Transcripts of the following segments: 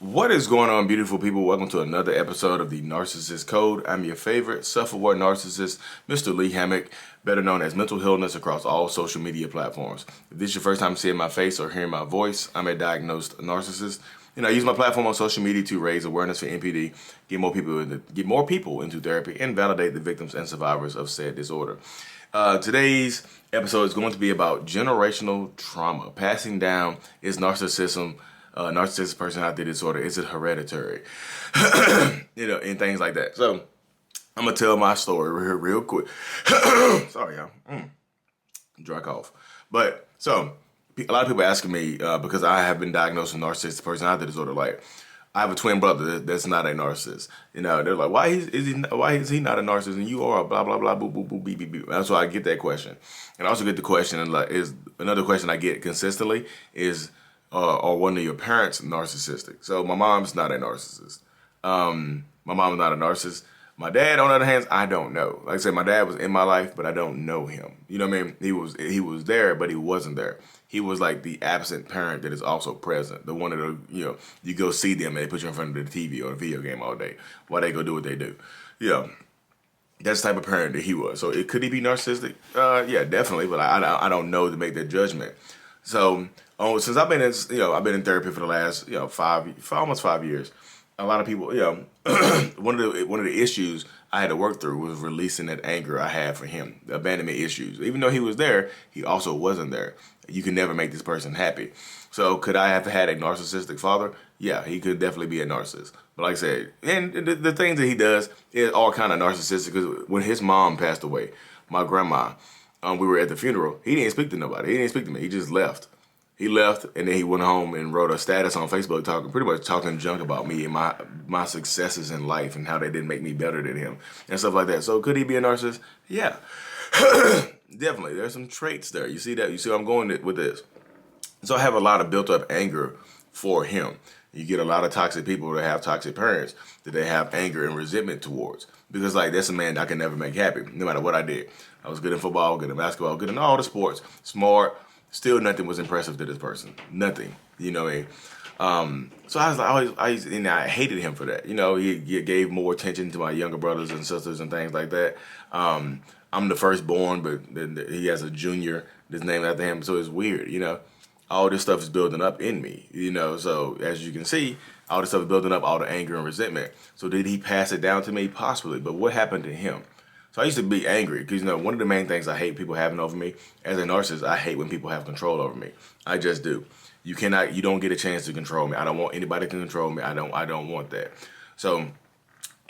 What is going on, beautiful people? Welcome to another episode of the Narcissist Code. I'm your favorite self-aware narcissist, Mr. Lee Hammock, better known as Mental Healness across all social media platforms. If this is your first time seeing my face or hearing my voice, I'm a diagnosed narcissist. I use my platform on social media to raise awareness for NPD, get more people into therapy, and validate the victims and survivors of said disorder. Today's episode is going to be about generational trauma, passing down is narcissism. Narcissistic personality disorder, is it hereditary? And things like that. So I'm gonna tell my story real quick. Sorry, y'all. Dry cough. But so a lot of people asking me because I have been diagnosed with narcissistic personality disorder. Like, I have a twin brother that's not a narcissist. They're like, why is he not a narcissist and you are a blah blah blah boo boo boo beep beep beep. That's why I get that question, and I also get the question, and like, is another question I get consistently is, or one of your parents narcissistic? So my mom's not a narcissist. My mom's not a narcissist. My dad, on the other hand, I don't know. Like I said, my dad was in my life, but I don't know him. You know what I mean? He was there, but he wasn't there. He was like the absent parent that is also present. The one that, you go see them and they put you in front of the TV or the video game all day while they go do what they do. That's the type of parent that he was. So could he be narcissistic? Yeah, definitely, but I don't know to make that judgment. So since I've been in therapy for the last almost 5 years, a lot of people one of the issues I had to work through was releasing that anger I had for him, the abandonment issues. Even though he was there, he also wasn't there. You can never make this person happy. So could I have had a narcissistic father? Yeah, he could definitely be a narcissist. But like I said, and the things that he does is all kind of narcissistic. Because when his mom passed away, my grandma, we were at the funeral. He didn't speak to nobody. He didn't speak to me. He just left. He left, and then he went home and wrote a status on Facebook pretty much talking junk about me and my successes in life and how they didn't make me better than him and stuff like that. So could he be a narcissist? Yeah, definitely. There's some traits there. You see that? You see where I'm going with this? So I have a lot of built up anger for him. You get a lot of toxic people that have toxic parents that they have anger and resentment towards, because like, that's a man I can never make happy no matter what I did. I was good in football, good in basketball, good in all the sports, smart. Still, nothing was impressive to this person. Nothing, you know what I mean? So I was like, I hated him for that. He gave more attention to my younger brothers and sisters and things like that. I'm the firstborn, but he has a junior that's named after him. So it's weird, all this stuff is building up in me, So as you can see, all this stuff is building up, all the anger and resentment. So did he pass it down to me? Possibly, but what happened to him? So I used to be angry because, one of the main things I hate people having over me as a narcissist, I hate when people have control over me. I just do. You don't get a chance to control me. I don't want anybody to control me. I don't want that. So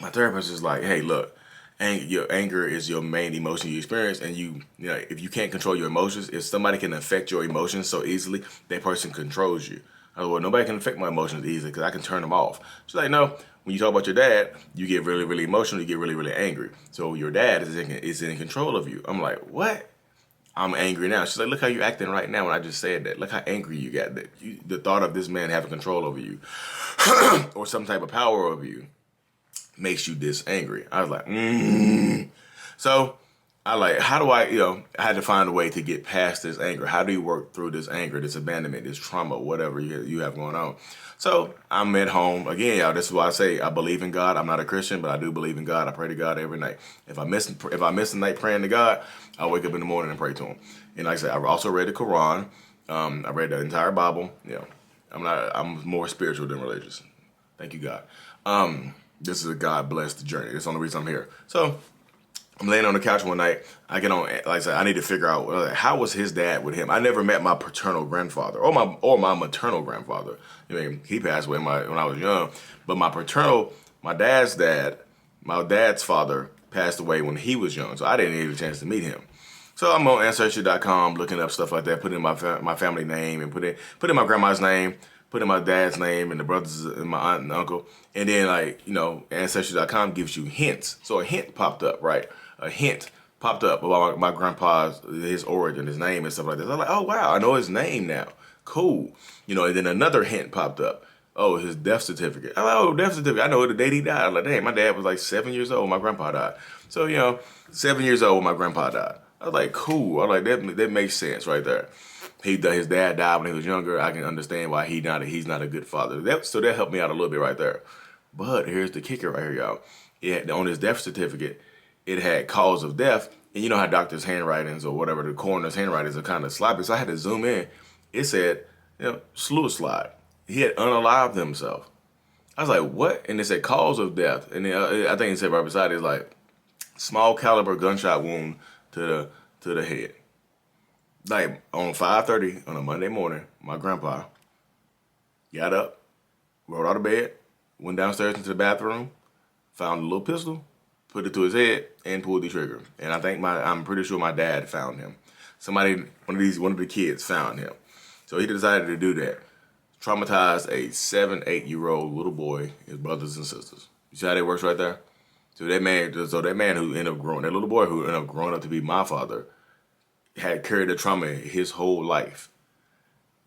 my therapist is like, hey, look, your anger is your main emotion you experience. And if you can't control your emotions, if somebody can affect your emotions so easily, that person controls you. I go, well, nobody can affect my emotions easily because I can turn them off. She's like, no. When you talk about your dad, you get really, really emotional. You get really, really angry. So your dad is in control of you. I'm like, what? I'm angry now. She's like, look how you're acting right now when I just said that. Look how angry you got. The thought of this man having control over you or some type of power over you makes you this angry. I was like, So how do I had to find a way to get past this anger. How do you work through this anger, this abandonment, this trauma, whatever you have going on? So I'm at home. Again, y'all, this is why I say I believe in God. I'm not a Christian, but I do believe in God. I pray to God every night. If I miss a night praying to God, I wake up in the morning and pray to him. And like I said, I also read the Quran. I read the entire Bible. I'm more spiritual than religious. Thank you, God. This is a God-blessed journey. That's the only reason I'm here. So I'm laying on the couch one night. I get on, like I said, I need to figure out how was his dad with him. I never met my paternal grandfather or my maternal grandfather. He passed away when I was young. But my dad's father passed away when he was young. So I didn't get a chance to meet him. So I'm on Ancestry.com looking up stuff like that, putting in my family name and put in my grandma's name, put in my dad's name and the brothers and my aunt and uncle. And then Ancestry.com gives you hints. So a hint popped up, right? A hint popped up about my grandpa's, his origin, his name and stuff like that. So I'm like, oh wow, I know his name now. Cool. And then another hint popped up. Oh, his death certificate. I'm like, oh, death certificate. I know the date he died. I'm like, dang, my dad was like 7 years old when my grandpa died. So, 7 years old when my grandpa died. I was like, cool. I was like, that makes sense right there. his dad died when he was younger. I can understand why he's not a good father. So that helped me out a little bit right there. But here's the kicker right here, y'all. On his death certificate, it had cause of death. And you know how doctors' handwritings or whatever, the coroner's handwritings are kind of sloppy. So I had to zoom in. It said, suicide. He had unalived himself. I was like, what? And it said cause of death. And then, I think it said right beside it, it's like small caliber gunshot wound to the head. Like on 5:30 on a Monday morning, my grandpa got up, rolled out of bed, went downstairs into the bathroom, found a little pistol, put it to his head, and pulled the trigger. And I'm pretty sure my dad found him. One of the kids found him. So he decided to do that. Traumatized a 7-8-year-old little boy, his brothers and sisters. You see how that works right there? So that man who ended up growing, that little boy who ended up growing up to be my father, had carried the trauma his whole life.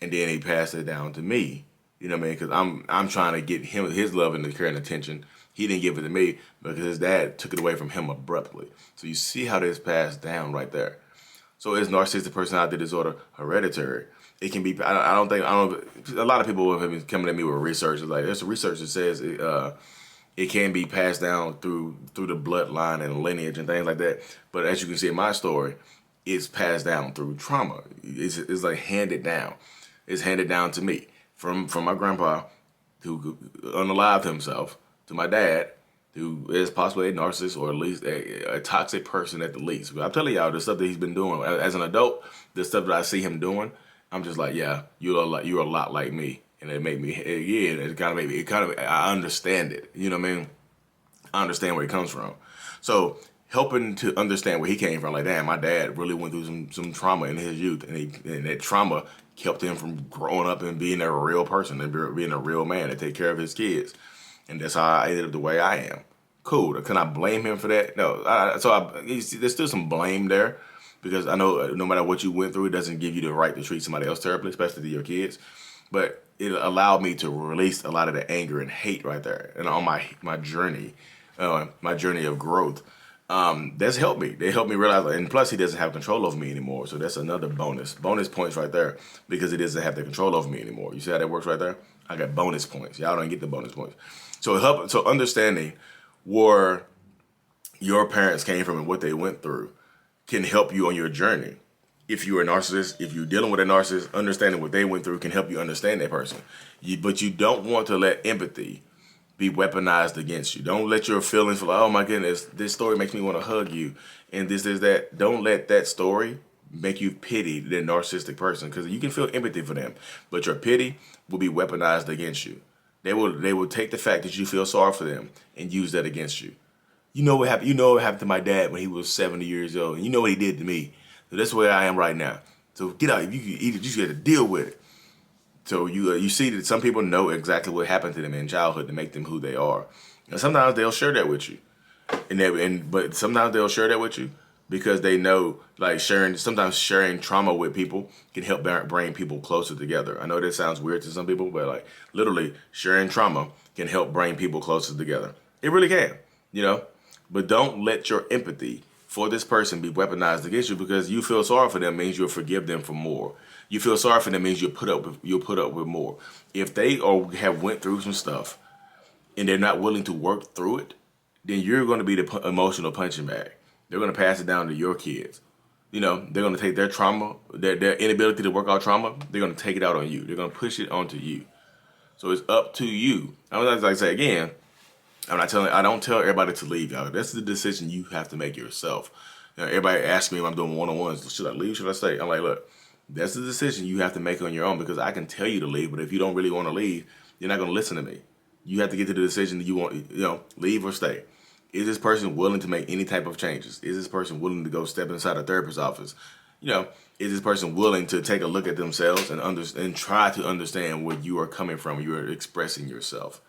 And then he passed it down to me. You know what I mean? Because I'm trying to get him his love and care and attention. He didn't give it to me because his dad took it away from him abruptly. So you see how this passed down right there. So is narcissistic personality disorder hereditary? It can be. I don't. A lot of people have been coming at me with research. Like there's research that says it can be passed down through the bloodline and lineage and things like that. But as you can see in my story, it's passed down through trauma. It's like handed down. It's handed down to me from my grandpa, who unalived himself, to my dad, who is possibly a narcissist or at least a toxic person at the least. But I'm telling y'all, the stuff that he's been doing as an adult, the stuff that I see him doing, I'm just like, yeah, you're a lot like me, and it made me, I understand it. You know what I mean? I understand where he comes from. So helping to understand where he came from, like, damn, my dad really went through some trauma in his youth, and that trauma kept him from growing up and being a real person and being a real man to take care of his kids. And that's how I ended up the way I am. Cool. Can I blame him for that? No. There's still some blame there, because I know no matter what you went through, it doesn't give you the right to treat somebody else terribly, especially to your kids. But it allowed me to release a lot of the anger and hate right there. And on my journey of growth, that's helped me. They helped me realize, and plus he doesn't have control over me anymore. So that's another bonus points right there, because he doesn't have the control over me anymore. You see how that works right there? I got bonus points. Y'all don't get the bonus points. So understanding where your parents came from and what they went through can help you on your journey. If you're a narcissist, if you're dealing with a narcissist, understanding what they went through can help you understand that person. But you don't want to let empathy be weaponized against you. Don't let your feelings feel like, oh my goodness, this story makes me want to hug you, and this is that. Don't let that story make you pity the narcissistic person, because you can feel empathy for them, but your pity will be weaponized against you. They will take the fact that you feel sorry for them and use that against you. You know what happened? You know what happened to my dad when he was 70 years old, and you know what he did to me. So that's where I am right now. So get out. You just got to deal with it. So you see that some people know exactly what happened to them in childhood to make them who they are. And sometimes they'll share that with you, but sometimes they'll share that with you because they know, like, sometimes sharing trauma with people can help bring people closer together. I know that sounds weird to some people, but like literally sharing trauma can help bring people closer together. It really can, But don't let your empathy for this person be weaponized against you, because you feel sorry for them means you'll forgive them for more. You feel sorry for them means you'll put up with more. If they have went through some stuff and they're not willing to work through it, then you're going to be the emotional punching bag. They're going to pass it down to your kids. They're going to take their trauma, their inability to work out trauma, they're going to take it out on you. They're going to push it onto you. So it's up to you. Like I say again, I don't tell everybody to leave, y'all. That's the decision you have to make yourself. Everybody asks me if I'm doing one-on-ones, should I leave, should I stay? I'm like, look, that's the decision you have to make on your own, because I can tell you to leave, but if you don't really want to leave, you're not going to listen to me. You have to get to the decision that you want, leave or stay. Is this person willing to make any type of changes? Is this person willing to go step inside a therapist's office? Is this person willing to take a look at themselves and try to understand where you are coming from, you are expressing yourself?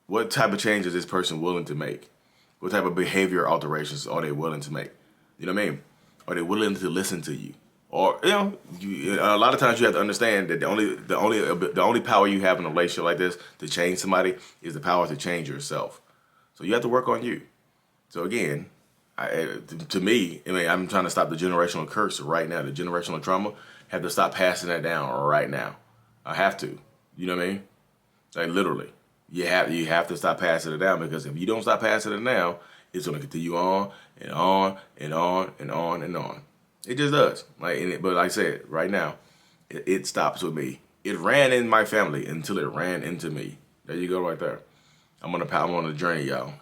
What type of change is this person willing to make? What type of behavior alterations are they willing to make? You know what I mean? Are they willing to listen to you? Or a lot of times you have to understand that the only power you have in a relationship like this to change somebody is the power to change yourself. So you have to work on you. So again, to me, I'm trying to stop the generational curse right now. The generational trauma have to stop passing that down right now. I have to. You know what I mean? Like literally. You have to stop passing it down, because if you don't stop passing it down, it's gonna continue on and on and on and on and on. It just does. But like I said, right now, it stops with me. It ran in my family until it ran into me. There you go, right there. I'm on a journey, y'all.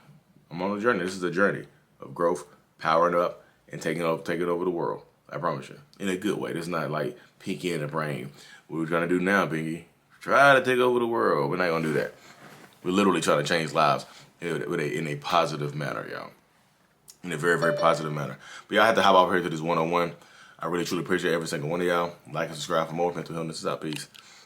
I'm on a journey. This is a journey of growth, powering up, and taking over the world. I promise you, in a good way. This is not like Pinky in the brain. What we're trying to do now, Pinky, try to take over the world. We're not gonna do that. We're literally trying to change lives in a positive manner, y'all. In a very, very positive manner. But y'all have to hop over here to this one-on-one. I really, truly appreciate every single one of y'all. Like and subscribe for more. Mental Healness is out. Peace.